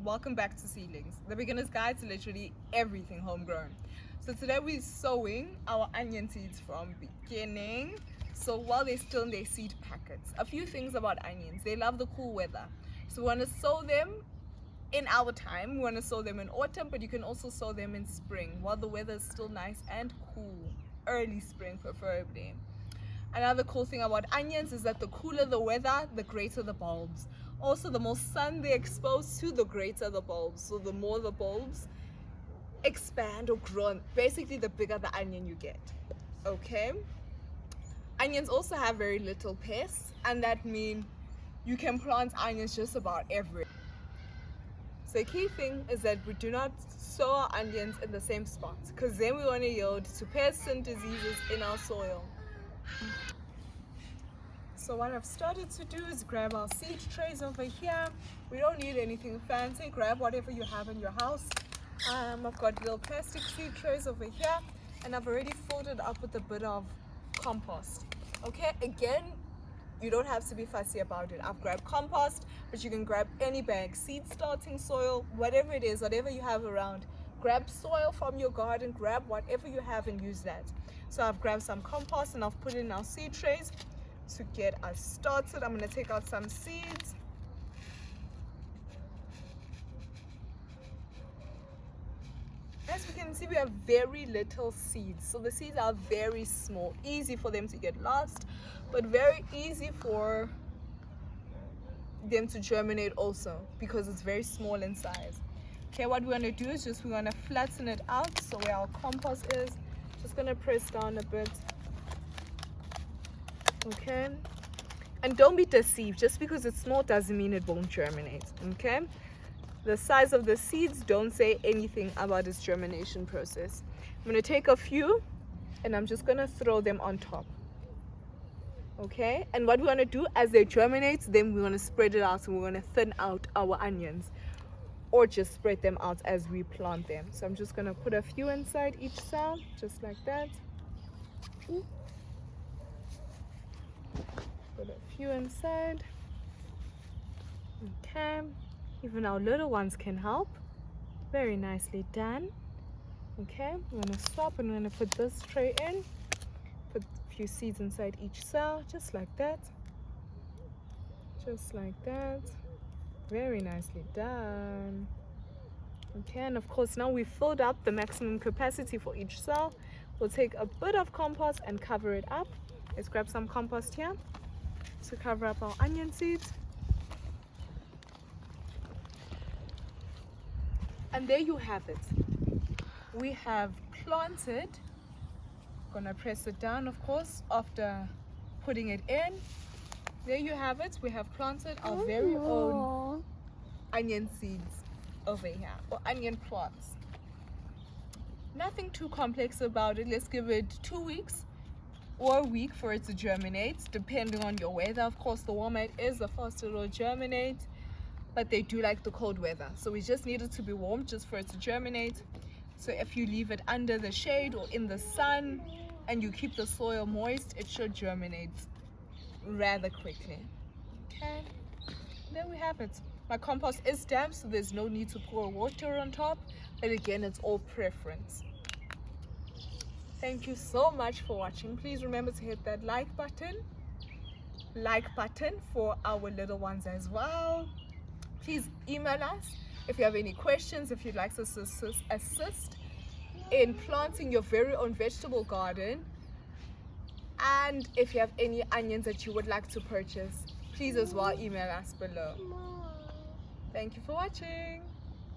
welcome back to Seedlings, the beginner's guide to literally everything homegrown. So today we're sowing our onion seeds from beginning, so while they're still in their seed packets. A few things about onions: they love the cool weather, so we want to sow them in our time. We want to sow them in autumn, but you can also sow them in spring while the weather is still nice and cool, early spring preferably. Another cool thing about onions is that the cooler the weather, the greater the bulbs. Also, the more sun they're exposed to, the greater the bulbs. So the more the bulbs expand or grow, basically the bigger the onion you get. Okay? Onions also have very little pests, and that means you can plant onions just about everywhere. So the key thing is that we do not sow our onions in the same spot, because then we want to yield to pests and diseases in our soil. So what I've started to do is grab our seed trays over here. We don't need anything fancy. Grab whatever you have in your house. I've got little plastic seed trays over here, and I've already filled it up with a bit of compost. Okay, again, you don't have to be fussy about it. I've grabbed compost, but you can grab any bag, seed starting soil, whatever it is, whatever you have around. Grab soil from your garden, grab whatever you have and use that. So I've grabbed some compost and I've put it in our seed trays to get us started. I'm going to take out some seeds. As you can see, we have very little seeds, so the seeds are very small, easy for them to get lost, but very easy for them to germinate also, because it's very small in size. Okay, what we're going to do is we're going to flatten it out, so where our compost is, just going to press down a bit. Okay, and don't be deceived, just because it's small doesn't mean it won't germinate. Okay, the size of the seeds don't say anything about its germination process. I'm going to take a few and I'm just going to throw them on top. Okay, and what we want to do as they germinate, then we want to spread it out, and we're going to thin out our onions, or just spread them out as we plant them. So I'm just going to put a few inside each cell, just like that. Put a few inside. Okay, even our little ones can help. Very nicely done. Okay, we're going to stop and we're going to put this tray in. Put a few seeds inside each cell, just like that. Just like that. Very nicely done. Okay, and of course now we've filled up the maximum capacity for each cell. We'll take a bit of compost and cover it up. Let's grab some compost here to cover up our onion seeds. And there you have it. We have planted. Gonna press it down, of course, after putting it in. There you have it. We have planted our very own onion seeds over here, or onion plants. Nothing too complex about it. Let's give it 2 weeks or a week for it to germinate, depending on your weather. Of course, the warmer it is, the faster it will germinate, but they do like the cold weather, so we just need it to be warm just for it to germinate. So if you leave it under the shade or in the sun and you keep the soil moist, it should germinate rather quickly. Okay, there we have it. My compost is damp, so there's no need to pour water on top, but again, it's all preference. Thank you so much for watching. Please remember to hit that like button for our little ones as well. Please email us if you have any questions, if you'd like to assist in planting your very own vegetable garden, and if you have any onions that you would like to purchase, please as well email us below. Thank you for watching.